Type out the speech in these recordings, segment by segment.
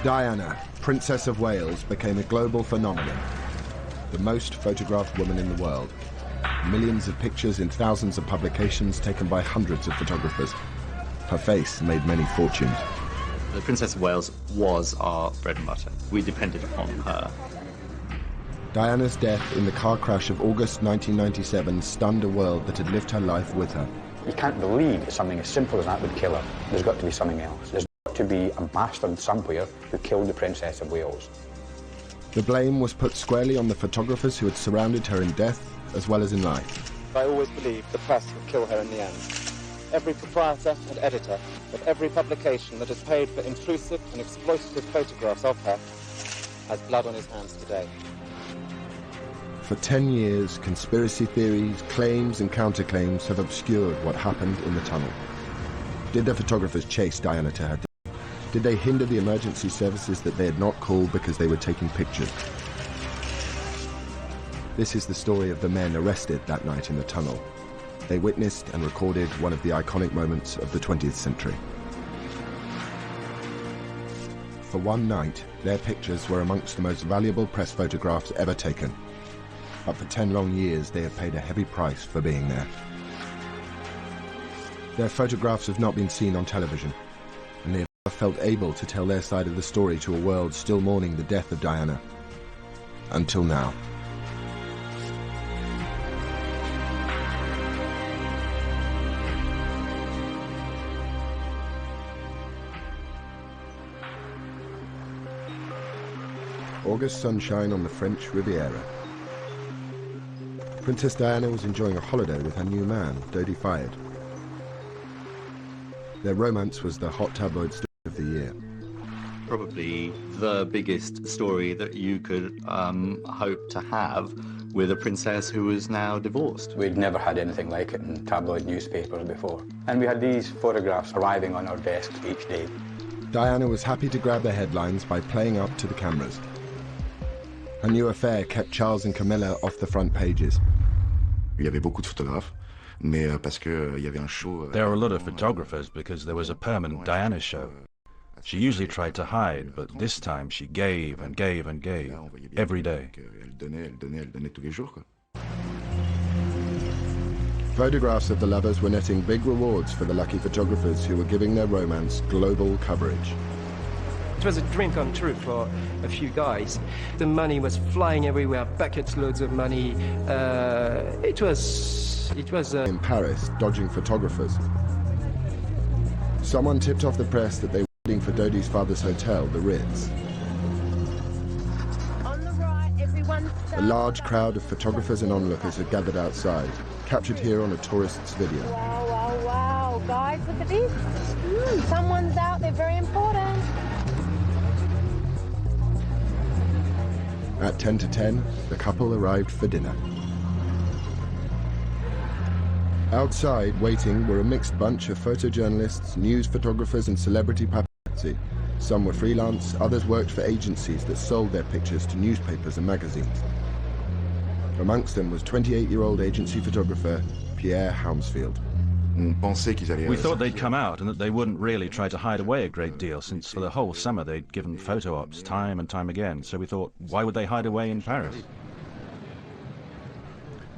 Diana, Princess of Wales, became a global phenomenon. The most photographed woman in the world. Millions of pictures in thousands of publications taken by hundreds of photographers. Her face made many fortunes. The Princess of Wales was our bread and butter. We depended on her. Diana's death in the car crash of August 1997 stunned a world that had lived her life with her. You can't believe that something as simple as that would kill her. There's got to be something else. There's got to be a bastard somewhere who killed the Princess of Wales. The blame was put squarely on the photographers who had surrounded her in death as well as in life. I always believed the press would kill her in the end. Every proprietor and editor of every publication that has paid for intrusive and exploitative photographs of her has blood on his hands today. For 10 years, conspiracy theories, claims and counterclaims have obscured what happened in the tunnel. Did the photographers chase Diana to her death? Did they hinder the emergency services that they had not called because they were taking pictures? This is the story of the men arrested that night in the tunnel. They witnessed and recorded one of the iconic moments of the 20th century. For one night, their pictures were amongst the most valuable press photographs ever taken. But for 10 long years, they have paid a heavy price for being there. Their photographs have not been seen on television, and they have never felt able to tell their side of the story to a world still mourning the death of Diana. Until now. August sunshine on the French Riviera. Princess Diana was enjoying a holiday with her new man, Dodi Fayed. Their romance was the hot tabloid story of the year. Probably the biggest story that you could hope to have with a princess who is now divorced. We'd never had anything like it in tabloid newspapers before. And we had these photographs arriving on our desks each day. Diana was happy to grab the headlines by playing up to the cameras. Her new affair kept Charles and Camilla off the front pages. Il y avait beaucoup de photographes, mais parce que il y avait un show. There were a lot of photographers because there was a permanent Diana show. She usually tried to hide, but this time she gave and gave and gave, every day. Elle donnait tous les jours, quoi. Photographs of the lovers were netting big rewards for the lucky photographers who were giving their romance global coverage. It was a dream come true for a few guys. The money was flying everywhere, buckets loads of money. It was In Paris, dodging photographers. Someone tipped off the press that they were waiting for Dodi's father's hotel, the Ritz. On the right, everyone A large crowd of photographers and onlookers had gathered outside, captured here on a tourist's video. Wow, wow, wow. Guys, look at this. Someone's out there, very important. At 10 to 10, the couple arrived for dinner. Outside, waiting, were a mixed bunch of photojournalists, news photographers and celebrity paparazzi. Some were freelance, others worked for agencies that sold their pictures to newspapers and magazines. Amongst them was 28-year-old agency photographer Pierre Hounsfield. We thought they'd come out and that they wouldn't really try to hide away a great deal, since for the whole summer they'd given photo ops time and time again, so we thought, why would they hide away in Paris?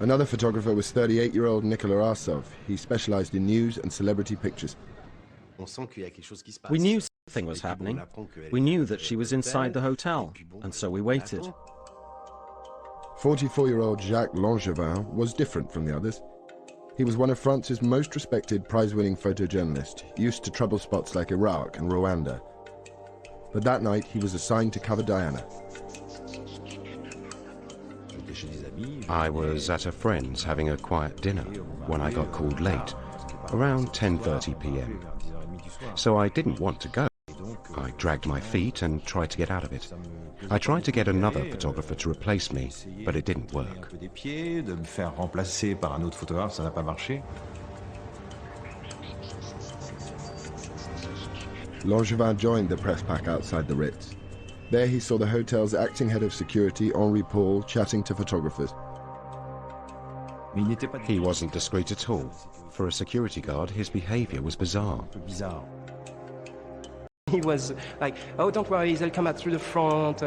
Another photographer was 38-year-old Nicolas Arsov. He specialized in news and celebrity pictures. We knew something was happening. We knew that she was inside the hotel, and so we waited. 44-year-old Jacques Langevin was different from the others. He was one of France's most respected prize-winning photojournalists, used to trouble spots like Iraq and Rwanda. But that night, he was assigned to cover Diana. I was at a friend's having a quiet dinner when I got called late, around 10:30 p.m. So I didn't want to go. I dragged my feet and tried to get out of it. I tried to get another photographer to replace me, but it didn't work. Langevin joined the press pack outside the Ritz. There he saw the hotel's acting head of security, Henri Paul, chatting to photographers. He wasn't discreet at all. For a security guard, his behavior was bizarre. he was like, oh, don't worry, they'll come out through the front,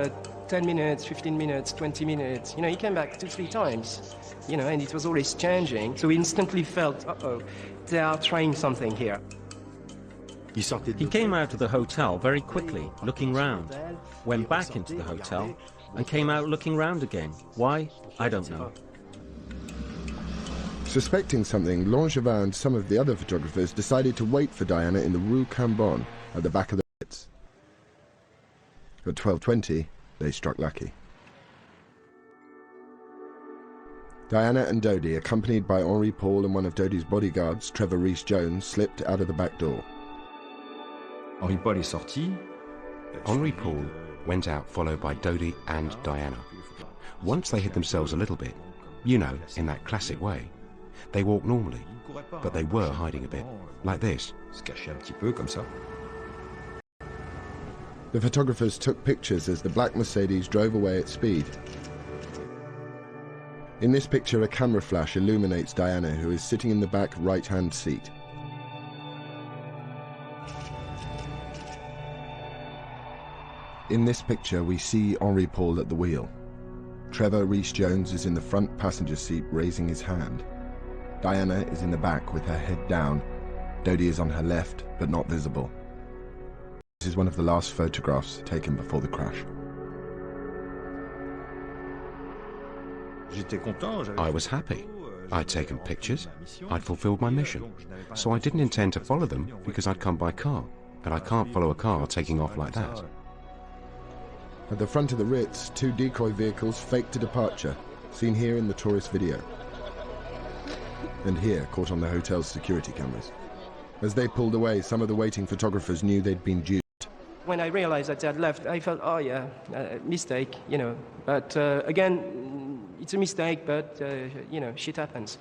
10 minutes, 15 minutes, 20 minutes. You know, he came back 2-3 times, you know, and it was always changing. So we instantly felt, uh-oh, they are trying something here. He came out of the hotel very quickly, looking round, went back into the hotel, and came out looking round again. Why? I don't know. Suspecting something, Langevin and some of the other photographers decided to wait for Diana in the Rue Cambon at the back of the Ritz. At 12:20, they struck lucky. Diana and Dodie, accompanied by Henri Paul and one of Dodie's bodyguards, Trevor Rhys-Jones, slipped out of the back door. Henri Paul went out followed by Dodie and Diana. Once they hid themselves a little bit, you know, in that classic way, they walked normally, but they were hiding a bit, like this. The photographers took pictures as the black Mercedes drove away at speed. In this picture, a camera flash illuminates Diana, who is sitting in the back right-hand seat. In this picture, we see Henri Paul at the wheel. Trevor Rhys-Jones is in the front passenger seat, raising his hand. Diana is in the back with her head down. Dodie is on her left, but not visible. This is one of the last photographs taken before the crash. I was happy. I'd taken pictures. I'd fulfilled my mission. So I didn't intend to follow them because I'd come by car, and I can't follow a car taking off like that. At the front of the Ritz, 2 decoy vehicles faked a departure, seen here in the tourist video. And here, caught on the hotel's security cameras. As they pulled away, some of the waiting photographers knew they'd been duped. When I realized that they had left, I felt, oh yeah, mistake, you know. But again, it's a mistake, but, you know, shit happens.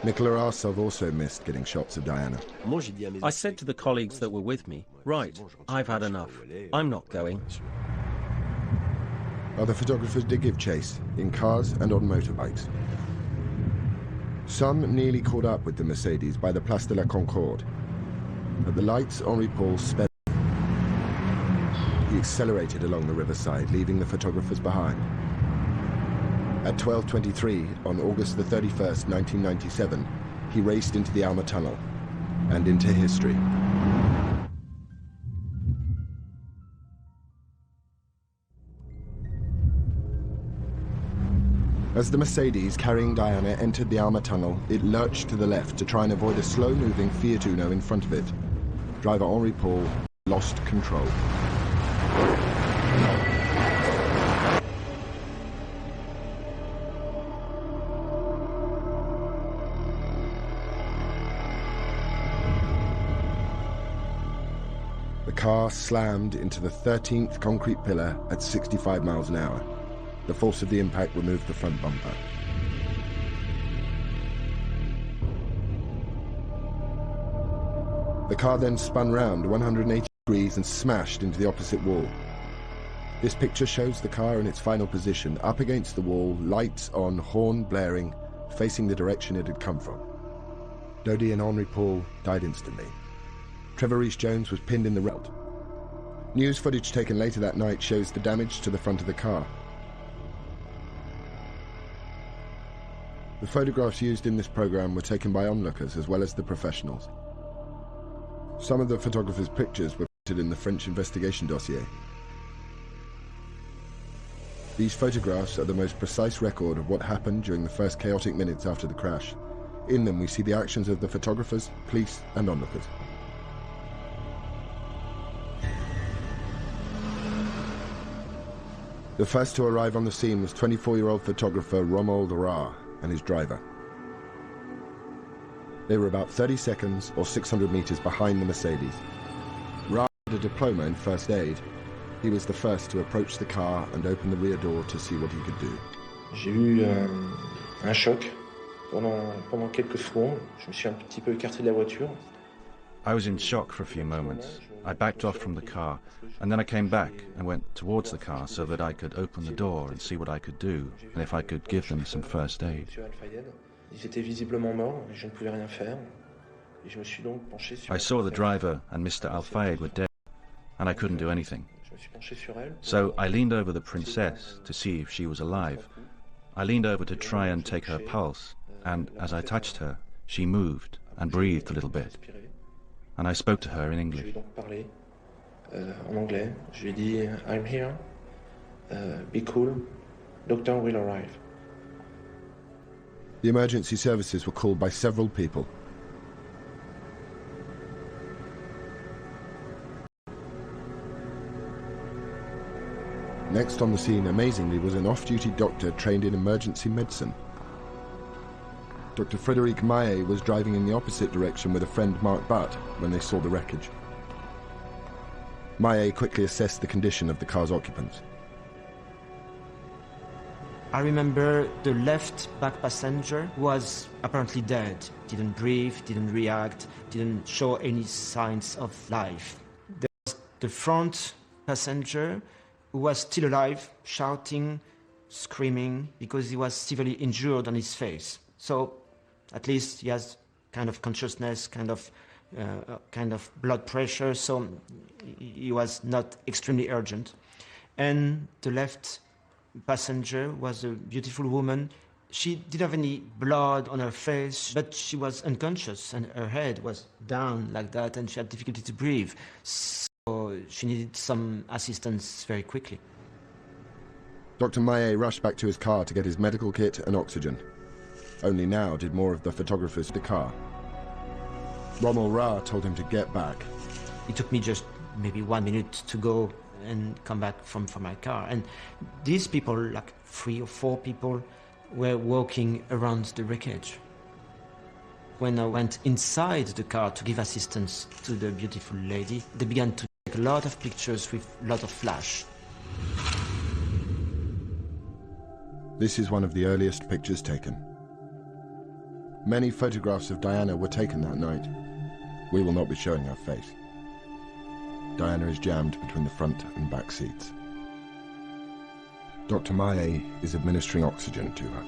Nicola Arsov also missed getting shots of Diana. I said to the colleagues that were with me, right, I've had enough. I'm not going. Other photographers did give chase, in cars and on motorbikes. Some nearly caught up with the Mercedes by the Place de la Concorde. At the lights, Henri Paul sped. He accelerated along the riverside, leaving the photographers behind. At 12:23, on August the 31st, 1997, he raced into the Alma Tunnel and into history. As the Mercedes carrying Diana entered the Alma Tunnel, it lurched to the left to try and avoid a slow-moving Fiat Uno in front of it. Driver Henri Paul lost control. The car slammed into the 13th concrete pillar at 65 miles an hour. The force of the impact removed the front bumper. The car then spun round 180 degrees and smashed into the opposite wall. This picture shows the car in its final position, up against the wall, lights on, horn blaring, facing the direction it had come from. Dodie and Henri Paul died instantly. Trevor Rhys-Jones was pinned in the road. News footage taken later that night shows the damage to the front of the car. The photographs used in this program were taken by onlookers as well as the professionals. Some of the photographers' pictures were printed in the French investigation dossier. These photographs are the most precise record of what happened during the first chaotic minutes after the crash. In them we see the actions of the photographers, police and onlookers. The first to arrive on the scene was 24-year-old photographer Romuald Ra and his driver. They were about 30 seconds or 600 meters behind the Mercedes. Ra had a diploma in first aid. He was the first to approach the car and open the rear door to see what he could do. J'ai eu un choc pendant quelques secondes. Je me suis un petit peu écarté de la voiture. I was in shock for a few moments. I backed off from the car, and then I came back and went towards the car so that I could open the door and see what I could do, and if I could give them some first aid. I saw the driver and Mr. Al-Fayed were dead, and I couldn't do anything. So I leaned over the princess to see if she was alive. I leaned over to try and take her pulse, and as I touched her, she moved and breathed a little bit. And I spoke to her in English. En anglais, je lui ai dit, I'm here, be cool, doctor will arrive. The emergency services were called by several people. Next on the scene, amazingly, was an off-duty doctor trained in emergency medicine. Dr. Frédéric Maillet was driving in the opposite direction with a friend, Marc Butt, when they saw the wreckage. Maillet quickly assessed the condition of the car's occupants. I remember the left back passenger was apparently dead. Didn't breathe, didn't react, didn't show any signs of life. There was the front passenger who was still alive, shouting, screaming, because he was severely injured on his face. So at least he has kind of consciousness, kind of blood pressure, so he was not extremely urgent. And the left passenger was a beautiful woman. She didn't have any blood on her face, but she was unconscious and her head was down like that and she had difficulty to breathe. So she needed some assistance very quickly. Dr. Maillet rushed back to his car to get his medical kit and oxygen. Only now did more of the photographers the car. Rommel Ra told him to get back. It took me just maybe 1 minute to go and come back from my car. And these people, like 3 or 4 people, were walking around the wreckage. When I went inside the car to give assistance to the beautiful lady, they began to take a lot of pictures with a lot of flash. This is one of the earliest pictures taken. Many photographs of Diana were taken that night. We will not be showing her face. Diana is jammed between the front and back seats. Dr. Maillet is administering oxygen to her.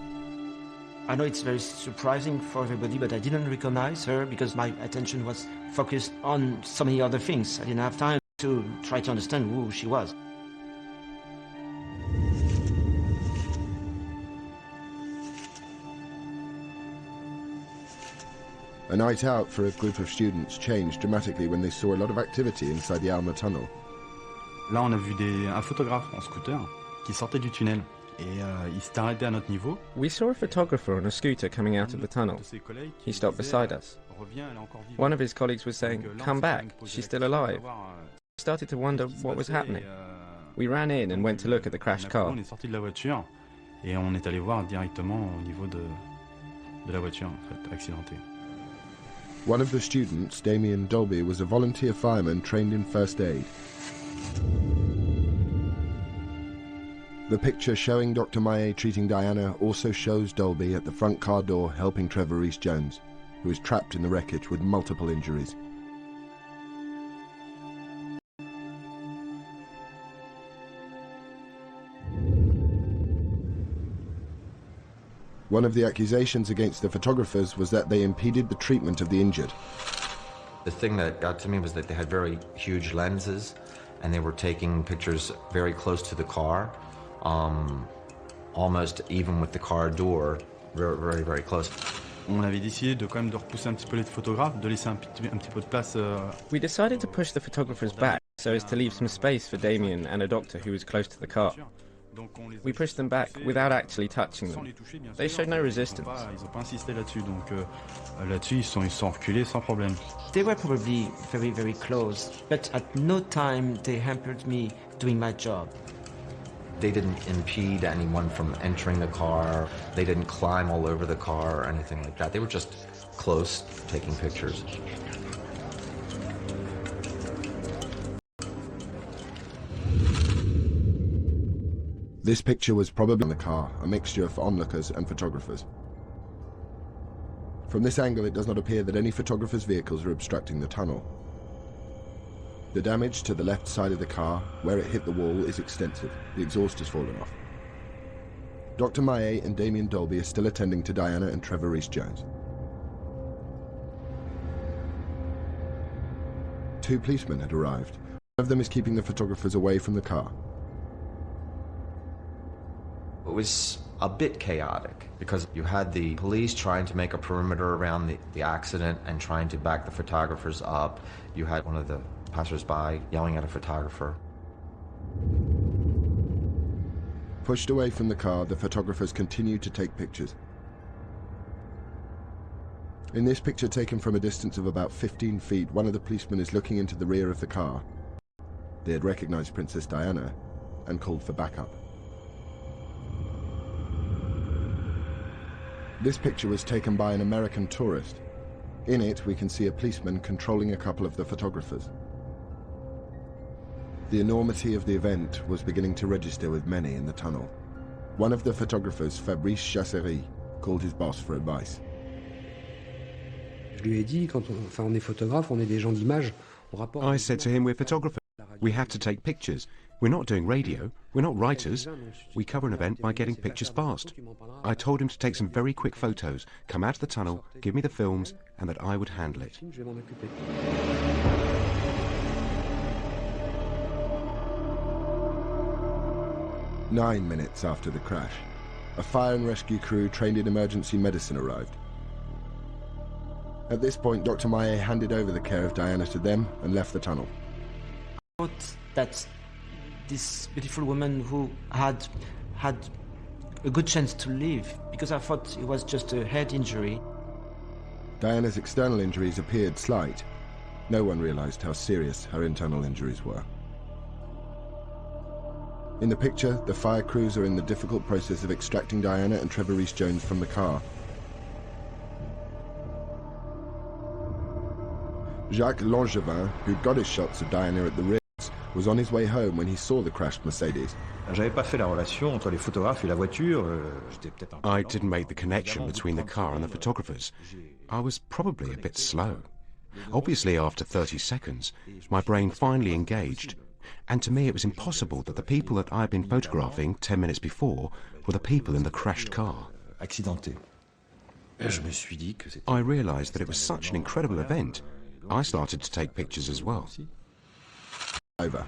I know it's very surprising for everybody, but I didn't recognize her because my attention was focused on so many other things. I didn't have time to try to understand who she was. A night out for a group of students changed dramatically when they saw a lot of activity inside the Alma tunnel. Là, on a vu un photographe en scooter qui sortait du tunnel et il s'est arrêté à notre niveau. We saw a photographer on a scooter coming out of the tunnel. He stopped beside us. One of his colleagues was saying, "Come back, she's still alive." We started to wonder what was happening. We ran in and went to look at the crashed car. On est sorti de la voiture et on est allé voir directement au niveau de la voiture en fait, accidentée. One of the students, Damien Dolby, was a volunteer fireman trained in first aid. The picture showing Dr. Maillet treating Diana also shows Dolby at the front car door helping Trevor Rees-Jones, who is trapped in the wreckage with multiple injuries. One of the accusations against the photographers was that they impeded the treatment of the injured. The thing that got to me was that they had very huge lenses and they were taking pictures very close to the car, almost even with the car door, very, very, very close. On avait décidé de quand même de repousser un petit peu les photographes, de laisser un petit peu de place. We decided to push the photographers back so as to leave some space for Damien and a doctor who was close to the car. We pushed them back without actually touching them. They showed no resistance. Ils n'ont pas insisté là-dessus, donc là-dessus ils sont reculés sans problème. They were probably very, very close, but at no time they hampered me doing my job. They didn't impede anyone from entering the car. They didn't climb all over the car or anything like that. They were just close, taking pictures. This picture was probably in the car, a mixture for onlookers and photographers. From this angle, it does not appear that any photographers' vehicles are obstructing the tunnel. The damage to the left side of the car, where it hit the wall, is extensive. The exhaust has fallen off. Dr. Maillet and Damien Dolby are still attending to Diana and Trevor Rees-Jones. 2 policemen had arrived. One of them is keeping the photographers away from the car. It was a bit chaotic because you had the police trying to make a perimeter around the accident and trying to back the photographers up. You had one of the passers-by yelling at a photographer. Pushed away from the car, the photographers continued to take pictures. In this picture taken from a distance of about 15 feet, one of the policemen is looking into the rear of the car. They had recognized Princess Diana and called for backup. This picture was taken by an American tourist. In it, we can see a policeman controlling a couple of the photographers. The enormity of the event was beginning to register with many in the tunnel. One of the photographers, Fabrice Chasserie, called his boss for advice. I said to him, we're photographers. We have to take pictures. We're not doing radio. We're not writers. We cover an event by getting pictures fast. I told him to take some very quick photos, come out of the tunnel, give me the films, and that I would handle it. "9 minutes after the crash, a fire and rescue crew trained in emergency medicine arrived. At this point, Dr. Maillet handed over the care of Diana to them and left the tunnel. I thought that this beautiful woman who had a good chance to live, because I thought it was just a head injury. Diana's external injuries appeared slight. No one realized how serious her internal injuries were. In the picture, the fire crews are in the difficult process of extracting Diana and Trevor Rees-Jones from the car. Jacques Langevin, who'd got his shots of Diana at the Ritz, was on his way home when he saw the crashed Mercedes. I didn't make the connection between the car and the photographers. I was probably a bit slow. Obviously, after 30 seconds, my brain finally engaged, and to me it was impossible that the people that I'd been photographing 10 minutes before were the people in the crashed car. I realized that it was such an incredible event. I started to take pictures as well. Over.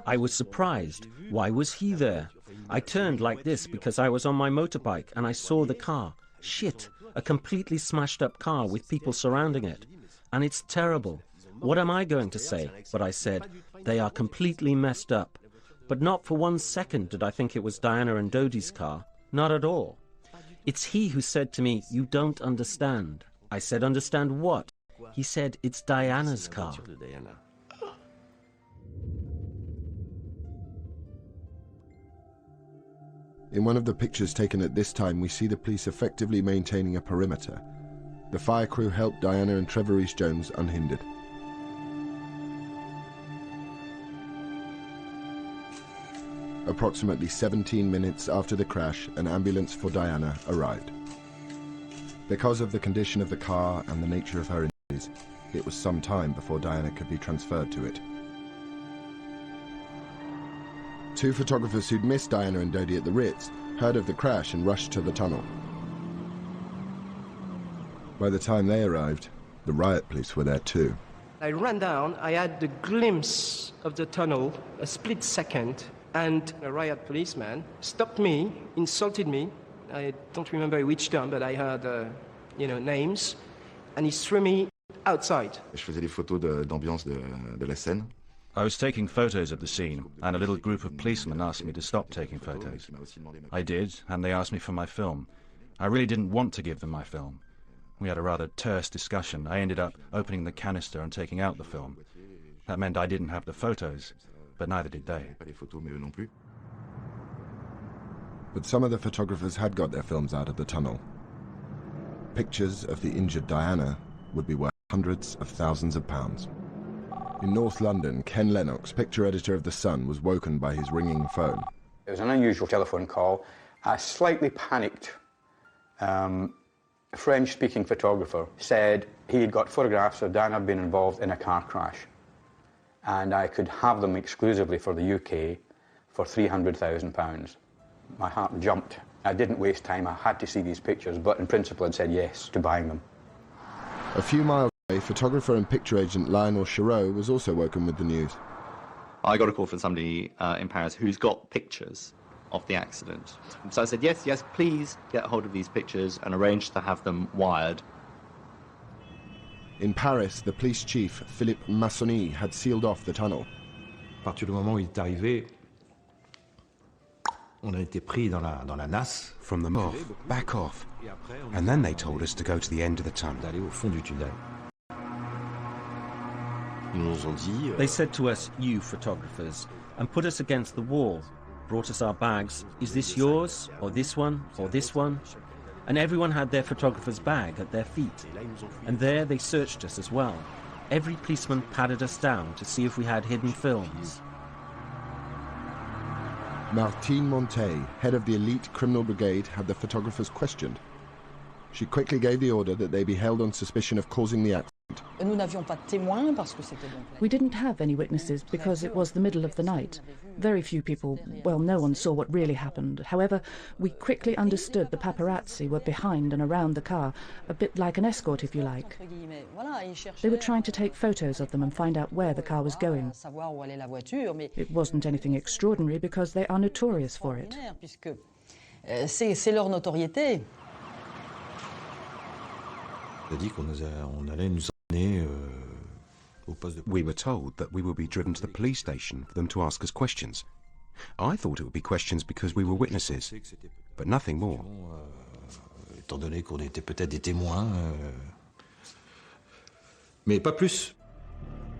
I was surprised. Why was he there? I turned like this because I was on my motorbike and I saw the car. Shit, a completely smashed up car with people surrounding it. And it's terrible. What am I going to say? But I said, they are completely messed up. But not for 1 second did I think it was Diana and Dodie's car. Not at all. It's he who said to me, you don't understand. I said, understand what? He said, it's Diana's car. In one of the pictures taken at this time, we see the police effectively maintaining a perimeter. The fire crew helped Diana and Trevor Rees-Jones unhindered. Approximately 17 minutes after the crash, an ambulance for Diana arrived. Because of the condition of the car and the nature of her injuries, it was some time before Diana could be transferred to it. Two photographers who'd missed Diana and Dodie at the Ritz heard of the crash and rushed to the tunnel. By the time they arrived, the riot police were there too. I ran down, I had the glimpse of the tunnel, a split second, and a riot policeman stopped me, insulted me. I don't remember which term, but I heard, names, and he threw me outside. Je faisais des photos d'ambiance de la scène. I was taking photos of the scene, and a little group of policemen asked me to stop taking photos. I did, and they asked me for my film. I really didn't want to give them my film. We had a rather terse discussion. I ended up opening the canister and taking out the film. That meant I didn't have the photos, but neither did they. But some of the photographers had got their films out of the tunnel. Pictures of the injured Diana would be worth hundreds of thousands of pounds. In North London, Ken Lennox, picture editor of The Sun, was woken by his ringing phone. It was an unusual telephone call. A slightly panicked French-speaking photographer said he had got photographs of Diana being involved in a car crash, and I could have them exclusively for the UK for £300,000. My heart jumped. I didn't waste time. I had to see these pictures, but in principle I'd said yes to buying them. A few miles A photographer and picture agent Lionel Chiraud was also woken with the news. I got a call from somebody in Paris who's got pictures of the accident. So I said, yes, please get hold of these pictures and arrange to have them wired. In Paris, the police chief, Phillips Massoni, had sealed off the tunnel. À partir du moment où il est arrivé, on a été pris dans la nasse. From the off, back off. And then they told us to go to the end of the tunnel. D'aller au fond du tunnel. Ils nous ont dit, They said to us, you photographers, and put us against the wall, brought us our bags. Is this yours, or this one, or this one? And everyone had their photographer's bag at their feet. And there they searched us as well. Every policeman patted us down to see if we had hidden films. Martine Montet, head of the elite criminal brigade, had the photographers questioned. She quickly gave the order that they be held on suspicion of causing the accident. We didn't have any witnesses because it was the middle of the night. Very few people, well, no one saw what really happened. However, we quickly understood the paparazzi were behind and around the car, a bit like an escort, if you like. They were trying to take photos of them and find out where the car was going. It wasn't anything extraordinary because they are notorious for it. C'est leur notoriété. We were told that we would be driven to the police station for them to ask us questions. I thought it would be questions because we were witnesses, but nothing more. Étant donné qu'on était peut-être des témoins, mais pas plus.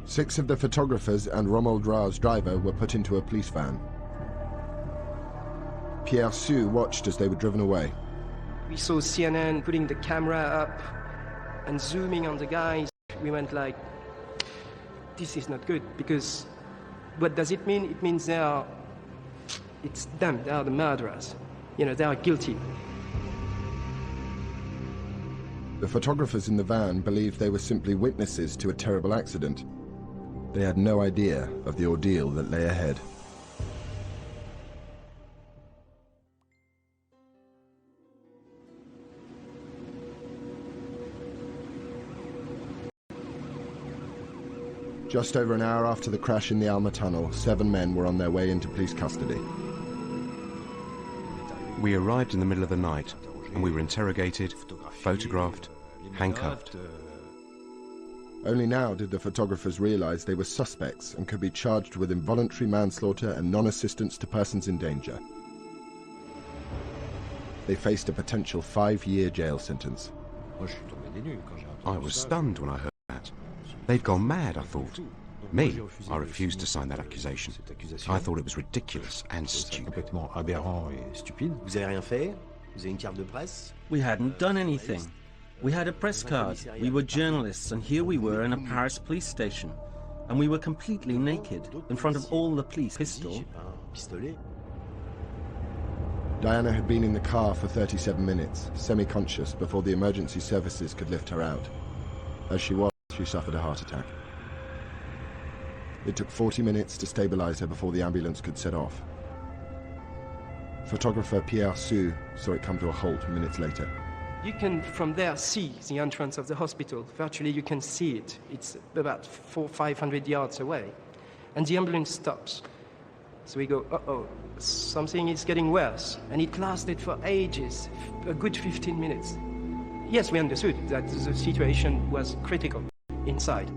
6 of the photographers and Romuald Ra's driver were put into a police van. Pierre Sue watched as they were driven away. We saw CNN putting the camera up and zooming on the guys. We went like, this is not good, because what does it mean? It means it's them, they are the murderers. You know, they are guilty. The photographers in the van believed they were simply witnesses to a terrible accident. They had no idea of the ordeal that lay ahead. Just over an hour after the crash in the Alma tunnel, 7 men were on their way into police custody. We arrived in the middle of the night, and we were interrogated, photographed, handcuffed. Only now did the photographers realize they were suspects and could be charged with involuntary manslaughter and non-assistance to persons in danger. They faced a potential 5-year jail sentence. I was stunned when I heard that. They'd gone mad, I thought. Me, I refused to sign that accusation. I thought it was ridiculous and stupid. We hadn't done anything. We had a press card. We were journalists, and here we were in a Paris police station. And we were completely naked, in front of all the police. Pistol. Diana had been in the car for 37 minutes, semi-conscious, before the emergency services could lift her out. As she was, she suffered a heart attack. It took 40 minutes to stabilize her before the ambulance could set off. Photographer Pierre Sue saw it come to a halt minutes later. You can, from there, see the entrance of the hospital. Virtually, you can see it. It's about 400-500 yards away. And the ambulance stops. So we go, uh-oh, something is getting worse. And it lasted for ages, a good 15 minutes. Yes, we understood that the situation was critical inside.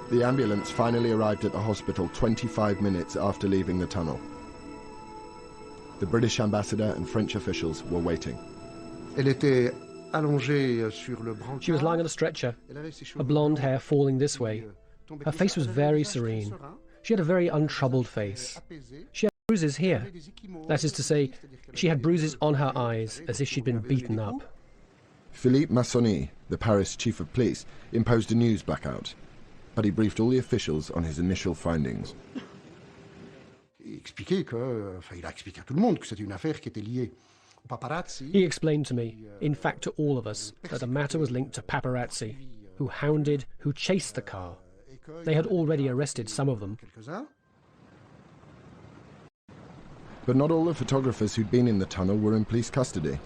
The ambulance finally arrived at the hospital 25 minutes after leaving the tunnel. The British ambassador and French officials were waiting. She was lying on a stretcher, her blonde hair falling this way. Her face was very serene. She had a very untroubled face. She had bruises here. That is to say, she had bruises on her eyes, as if she'd been beaten up. Philippe Massoni, the Paris chief of police, imposed a news blackout, but he briefed all the officials on his initial findings. He explained to me, in fact to all of us, that the matter was linked to paparazzi, who hounded, who chased the car. They had already arrested some of them. But not all the photographers who'd been in the tunnel were in police custody.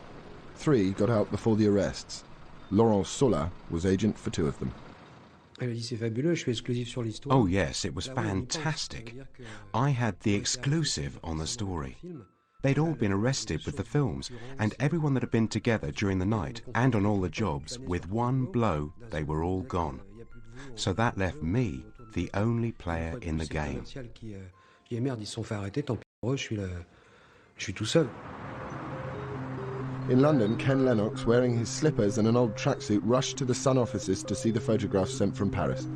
3 got out before the arrests. Laurent Sola was agent for 2 of them. Oh yes, it was fantastic. I had the exclusive on the story. They'd all been arrested with the films, and everyone that had been together during the night and on all the jobs, with one blow, they were all gone. So that left me the only player in the game. In London, Ken Lennox, wearing his slippers and an old tracksuit, rushed to the Sun offices to see the photographs sent from Paris.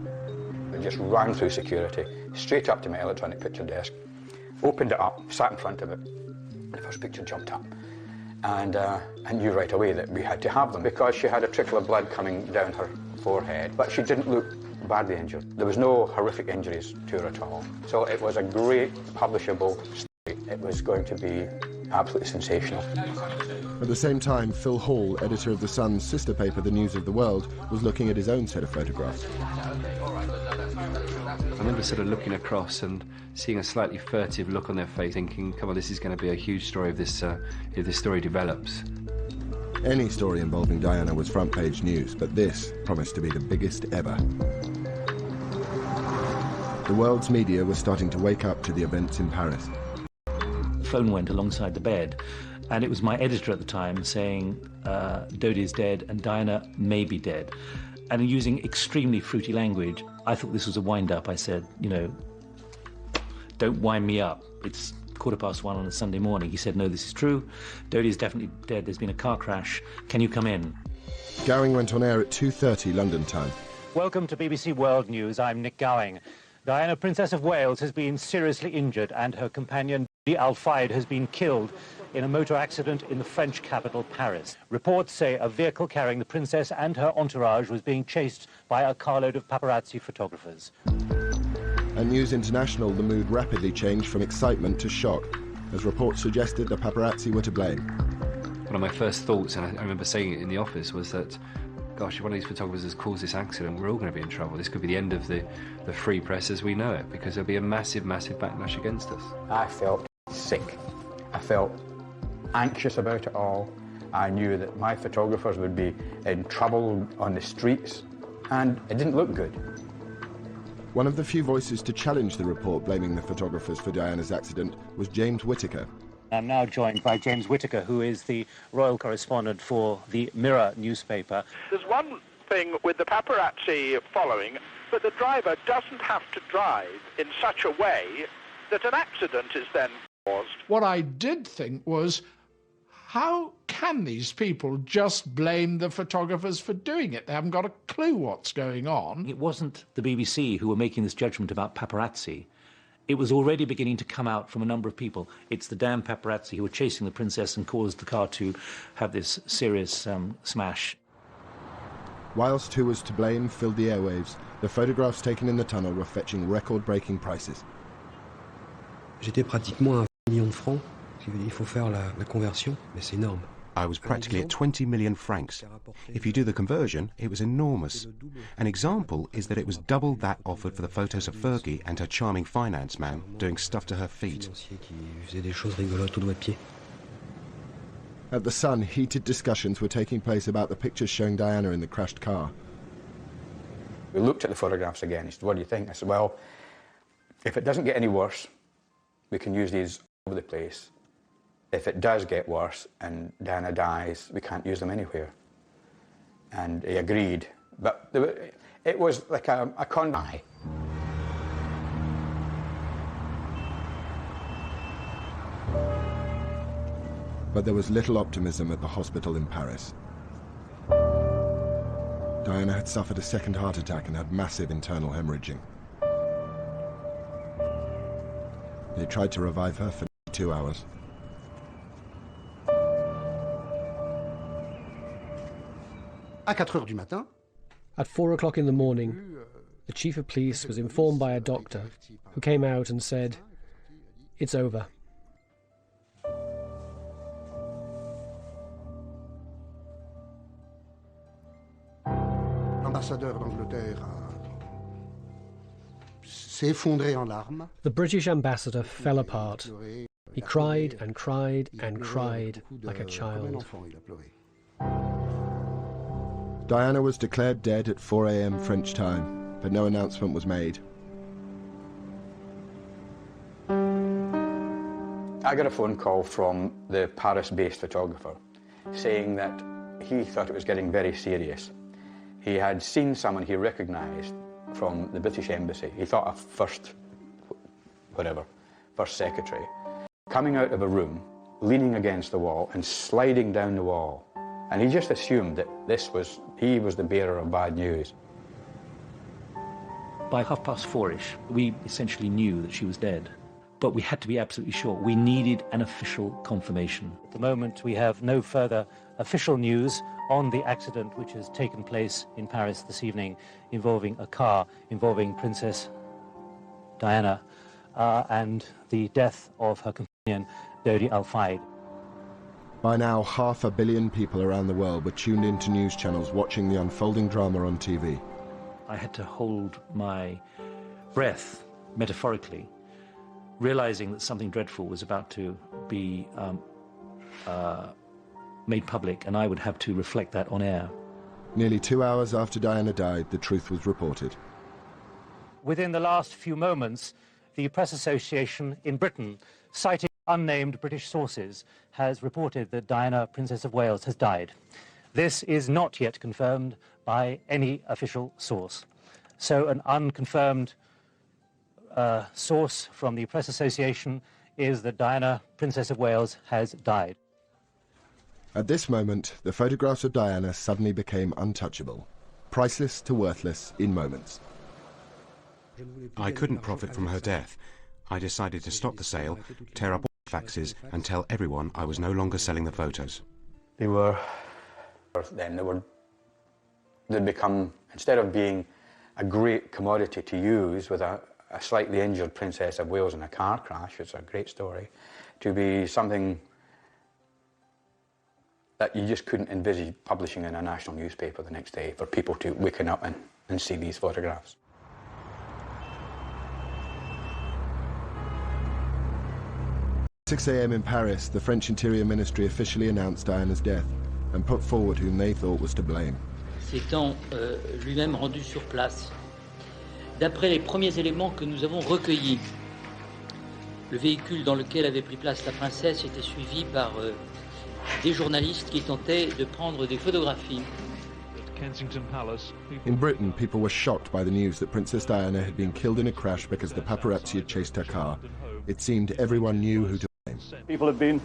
I just ran through security, straight up to my electronic picture desk, opened it up, sat in front of it. The first picture jumped up, and I knew right away that we had to have them because she had a trickle of blood coming down her forehead, but she didn't look badly injured. There was no horrific injuries to her at all. So it was a great publishable story. It was going to be absolutely sensational. At the same time, Phil Hall, editor of The Sun's sister paper, The News of the World, was looking at his own set of photographs. I remember sort of looking across and seeing a slightly furtive look on their face, thinking, come on, this is going to be a huge story if this story develops. Any story involving Diana was front-page news, but this promised to be the biggest ever. The world's media was starting to wake up to the events in Paris. The phone went alongside the bed, and it was my editor at the time saying, Dodie's dead and Diana may be dead. And using extremely fruity language, I thought this was a wind-up. I said, you know, don't wind me up. It's 1:15 on a Sunday morning. He said, no, this is true. Dodie's definitely dead. There's been a car crash. Can you come in? Gowing went on air at 2:30 London time. Welcome to BBC World News. I'm Nick Gowing. Diana, Princess of Wales, has been seriously injured and her companion, Al-Fayed, has been killed in a motor accident in the French capital, Paris. Reports say a vehicle carrying the princess and her entourage was being chased by a carload of paparazzi photographers. At News International, the mood rapidly changed from excitement to shock, as reports suggested the paparazzi were to blame. One of my first thoughts, and I remember saying it in the office, was that, gosh, if one of these photographers has caused this accident, we're all going to be in trouble. This could be the end of the free press as we know it, because there'll be a massive, massive backlash against us. I felt sick. I felt anxious about it all. I knew that my photographers would be in trouble on the streets, and it didn't look good. One of the few voices to challenge the report blaming the photographers for Diana's accident was James Whittaker. I'm now joined by James Whittaker, who is the royal correspondent for the Mirror newspaper. There's one thing with the paparazzi following, but the driver doesn't have to drive in such a way that an accident is then caused. What I did think was, how can these people just blame the photographers for doing it? They haven't got a clue what's going on. It wasn't the BBC who were making this judgment about paparazzi. It was already beginning to come out from a number of people. It's the damn paparazzi who were chasing the princess and caused the car to have this serious smash. Whilst who was to blame filled the airwaves, the photographs taken in the tunnel were fetching record-breaking prices. J'étais pratiquement à 20 millions de francs. Il faut faire la conversion, mais c'est énorme. I was practically at 20 million francs. If you do the conversion, it was enormous. An example is that it was double that offered for the photos of Fergie and her charming finance man doing stuff to her feet. At The Sun, heated discussions were taking place about the pictures showing Diana in the crashed car. We looked at the photographs again. He said, what do you think? I said, well, if it doesn't get any worse, we can use these all over the place. If it does get worse and Diana dies, we can't use them anywhere. And he agreed. But it was like a con. But there was little optimism at the hospital in Paris. Diana had suffered a second heart attack and had massive internal hemorrhaging. They tried to revive her for 2 hours. At 4 o'clock in the morning, the chief of police was informed by a doctor who came out and said, "It's over." The British ambassador fell apart. He cried and cried and cried like a child. Diana was declared dead at 4 a.m. French time, but no announcement was made. I got a phone call from the Paris-based photographer saying that he thought it was getting very serious. He had seen someone he recognised from the British Embassy. He thought a first secretary, coming out of a room, leaning against the wall and sliding down the wall. And he just assumed that he was the bearer of bad news. By 4:30-ish, we essentially knew that she was dead. But we had to be absolutely sure. We needed an official confirmation. At the moment, we have no further official news on the accident which has taken place in Paris this evening involving a car, involving Princess Diana, and the death of her companion, Dodi Al-Fayed. By now, 500 million people around the world were tuned into news channels watching the unfolding drama on TV. I had to hold my breath, metaphorically, realizing that something dreadful was about to be made public, and I would have to reflect that on air. Nearly 2 hours after Diana died, the truth was reported. Within the last few moments, the Press Association in Britain, citing unnamed British sources, has reported that Diana, Princess of Wales, has died. This is not yet confirmed by any official source. So an unconfirmed source from the Press Association is that Diana, Princess of Wales, has died. At this moment, the photographs of Diana suddenly became untouchable, priceless to worthless in moments. I couldn't profit from her death. I decided to stop the sale, tear up all the faxes, and tell everyone I was no longer selling the photos. They'd become, instead of being a great commodity to use with a slightly injured Princess of Wales in a car crash, it's a great story, to be something that you just couldn't envisage publishing in a national newspaper the next day for people to waken up and see these photographs. At 6 a.m. in Paris, the French Interior Ministry officially announced Diana's death and put forward whom they thought was to blame. S'étant lui-même rendu sur place, d'après les premiers éléments que nous avons recueillis, le véhicule dans lequel avait pris place la princesse était suivi par des journalistes qui tentaient de prendre des photographies. In Britain, people were shocked by the news that Princess Diana had been killed in a crash because the paparazzi had chased her car. It seemed everyone knew who to blame. People have been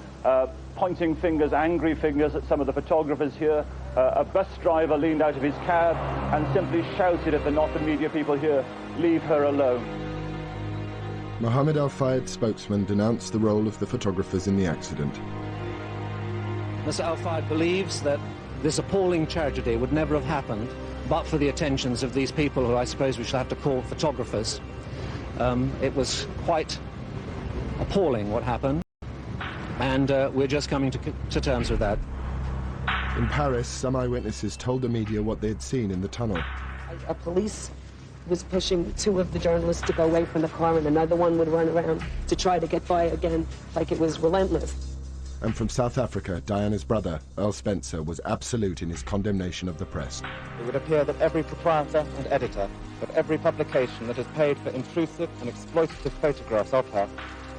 pointing fingers, angry fingers, at some of the photographers here. A bus driver leaned out of his cab and simply shouted at the not the media people here, "Leave her alone." Mohammed Al-Fayed's spokesman denounced the role of the photographers in the accident. Mr. Al-Fayed believes that this appalling tragedy would never have happened but for the attentions of these people who I suppose we shall have to call photographers. It was quite appalling what happened, and we're just coming to terms with that. In Paris, some eyewitnesses told the media what they had seen in the tunnel. A police was pushing two of the journalists to go away from the car, and another one would run around to try to get by again, like it was relentless. And from South Africa, Diana's brother, Earl Spencer, was absolute in his condemnation of the press. It would appear that every proprietor and editor of every publication that has paid for intrusive and exploitative photographs of her,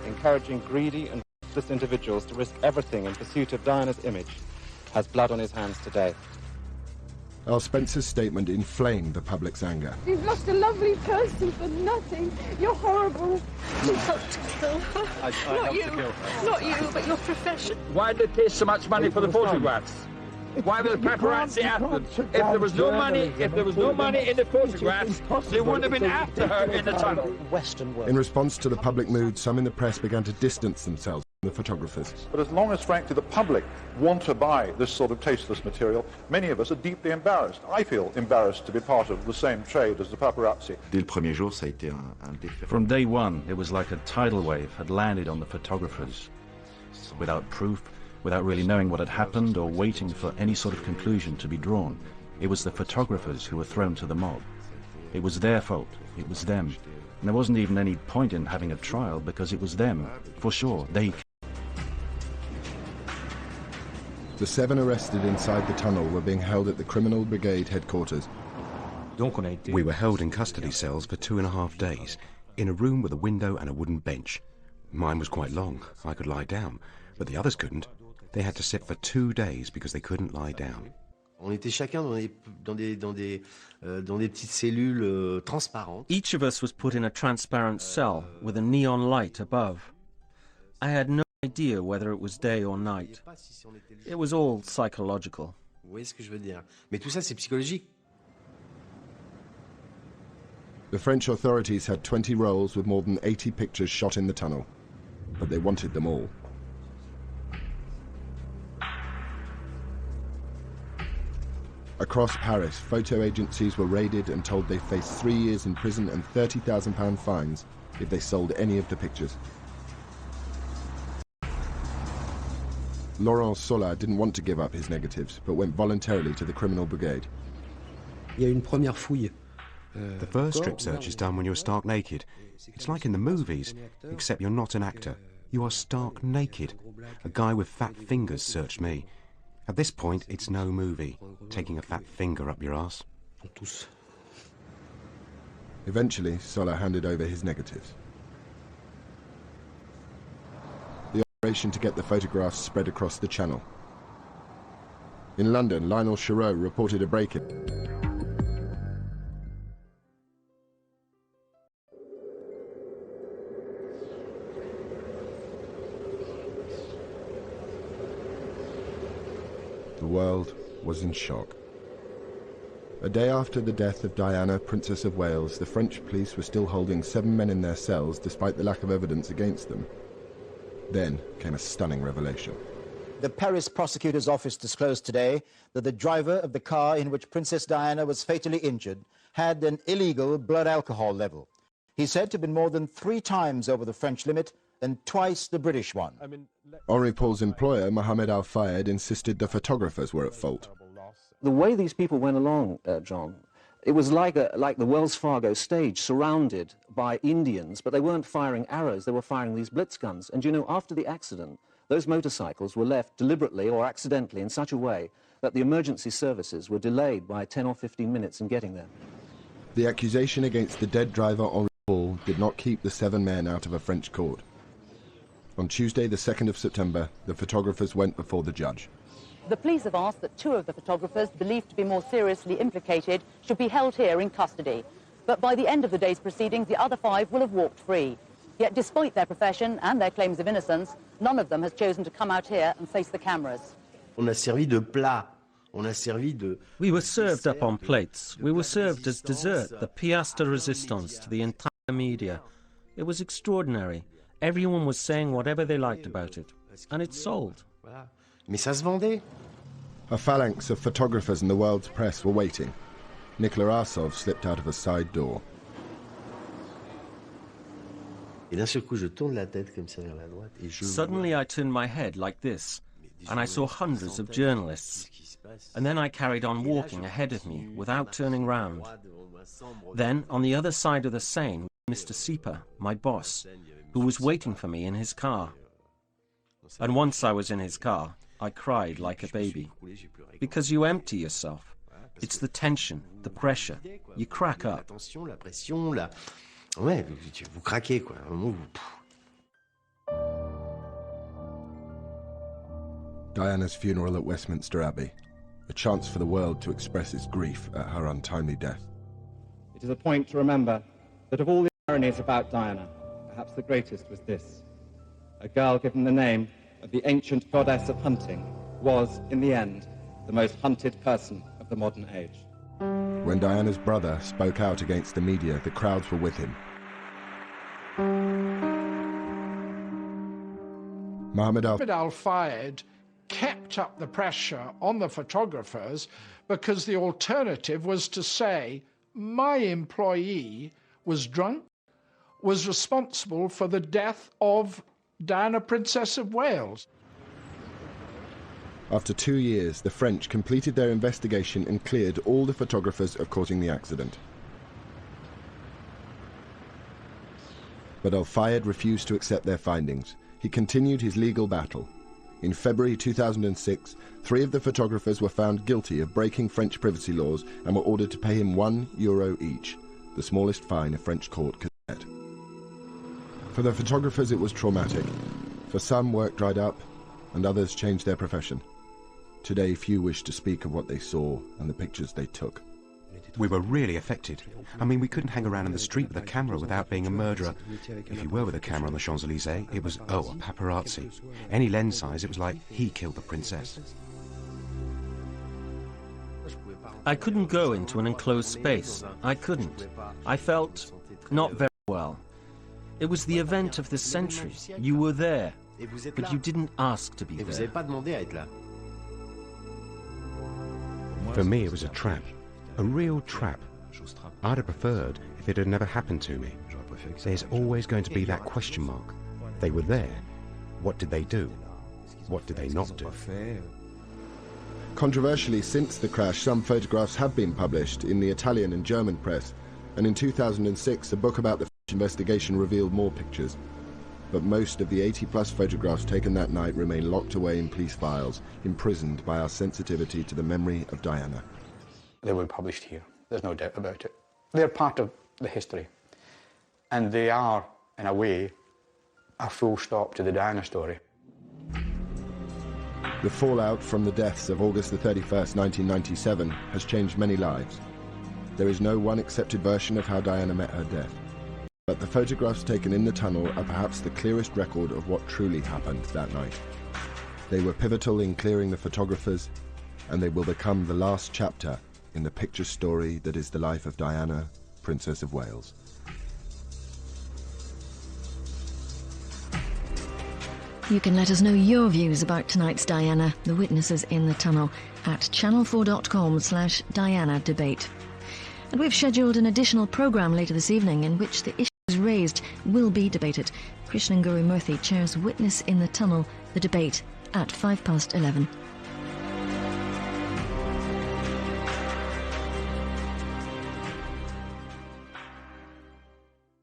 encouraging greedy and ruthless individuals to risk everything in pursuit of Diana's image, has blood on his hands today. Earl Spencer's statement inflamed the public's anger. You've lost a lovely person for nothing. You're horrible. You helped to kill her. I helped to kill her. Not you, but your profession. Why did they pay so much money for the photographs? Why were the paparazzi after them? If there was no money in the photographs, they wouldn't have been after her in the tunnel. Western world. In response to the public mood, some in the press began to distance themselves from the photographers. But as long as, frankly, the public want to buy this sort of tasteless material, many of us are deeply embarrassed. I feel embarrassed to be part of the same trade as the paparazzi. Dès le premier jour, ça a été un défi. From day one, it was like a tidal wave had landed on the photographers. Without proof, without really knowing what had happened or waiting for any sort of conclusion to be drawn, it was the photographers who were thrown to the mob. It was their fault. It was them. And there wasn't even any point in having a trial because it was them. For sure, they The 7 arrested inside the tunnel were being held at the Criminal Brigade headquarters. We were held in custody cells for 2.5 days, in a room with a window and a wooden bench. Mine was quite long. I could lie down, but the others couldn't. They had to sit for 2 days because they couldn't lie down. Each of us was put in a transparent cell with a neon light above. I had no idea whether it was day or night. It was all psychological. The French authorities had 20 rolls with more than 80 pictures shot in the tunnel, but they wanted them all. Across Paris, photo agencies were raided and told they faced 3 years in prison and £30,000 fines if they sold any of the pictures. Laurent Sola didn't want to give up his negatives, but went voluntarily to the Criminal Brigade. The first strip search is done when you're stark naked. It's like in the movies, except you're not an actor. You are stark naked. A guy with fat fingers searched me. At this point, it's no movie, taking a fat finger up your ass. Eventually, Sola handed over his negatives. The operation to get the photographs spread across the channel. In London, Lionel Chereau reported a break-in. The world was in shock. A day after the death of Diana, Princess of Wales, the French police were still holding 7 men in their cells despite the lack of evidence against them. Then came a stunning revelation. The Paris prosecutor's office disclosed today that the driver of the car in which Princess Diana was fatally injured had an illegal blood alcohol level. He's said to have been more than 3 times over the French limit and twice the British one. Henri Paul's employer, Mohamed Al-Fayed, insisted the photographers were at fault. The way these people went along, John, it was like the Wells Fargo stage surrounded by Indians, but they weren't firing arrows, they were firing these blitz guns. And you know, after the accident, those motorcycles were left deliberately or accidentally in such a way that the emergency services were delayed by 10 or 15 minutes in getting there. The accusation against the dead driver Henri Paul did not keep the 7 men out of a French court. On Tuesday, the 2nd of September, the photographers went before the judge. The police have asked that 2 of the photographers believed to be more seriously implicated should be held here in custody. But by the end of the day's proceedings, the other 5 will have walked free. Yet despite their profession and their claims of innocence, none of them has chosen to come out here and face the cameras. We were served up on plates. We were served as dessert, the pièce de résistance to the entire media. It was extraordinary. Everyone was saying whatever they liked about it, and it sold. A phalanx of photographers in the world's press were waiting. Nicolas Arsov slipped out of a side door. Suddenly I turned my head like this, and I saw hundreds of journalists. And then I carried on walking ahead of me without turning round. Then, on the other side of the Seine, Mr. Sieper, my boss, who was waiting for me in his car. And once I was in his car, I cried like a baby. Because you empty yourself. It's the tension, the pressure. You crack up. Diana's funeral at Westminster Abbey. A chance for the world to express its grief at her untimely death. It is a point to remember that of all the ironies about Diana, perhaps the greatest was this. A girl given the name of the ancient goddess of hunting was, in the end, the most hunted person of the modern age. When Diana's brother spoke out against the media, the crowds were with him. Mohamed Al-Fayed kept up the pressure on the photographers because the alternative was to say, my employee was drunk, was responsible for the death of Diana, Princess of Wales. After 2 years, the French completed their investigation and cleared all the photographers of causing the accident. But Al-Fayed refused to accept their findings. He continued his legal battle. In February 2006, 3 of the photographers were found guilty of breaking French privacy laws and were ordered to pay him €1 each, the smallest fine a French court could set. For the photographers it was traumatic. For some, work dried up, and others changed their profession. Today few wish to speak of what they saw and the pictures they took. We were really affected. I mean, we couldn't hang around in the street with a camera without being a murderer. If you were with a camera on the Champs-Élysées, it was, oh, a paparazzi. Any lens size, it was like, he killed the princess. I couldn't go into an enclosed space. I couldn't. I felt not very well. It was the event of the century. You were there, but you didn't ask to be there. For me, it was a trap. A real trap. I'd have preferred if it had never happened to me. There's always going to be that question mark. They were there. What did they do? What did they not do? Controversially, since the crash, some photographs have been published in the Italian and German press, and in 2006 a book about the investigation revealed more pictures. But most of the 80-plus photographs taken that night remain locked away in police files, imprisoned by our sensitivity to the memory of Diana. They were published here, there's no doubt about it. They're part of the history. And they are, in a way, a full stop to the Diana story. The fallout from the deaths of August the 31st, 1997 has changed many lives. There is no one accepted version of how Diana met her death. But the photographs taken in the tunnel are perhaps the clearest record of what truly happened that night. They were pivotal in clearing the photographers, and they will become the last chapter in the picture story that is the life of Diana, Princess of Wales. You can let us know your views about tonight's Diana, the witnesses in the tunnel, at channel4.com/Diana debate. And we've scheduled an additional programme later this evening in which the issues raised will be debated. Krishnanguri Murthy chairs Witness in the Tunnel, the debate, at 11:05.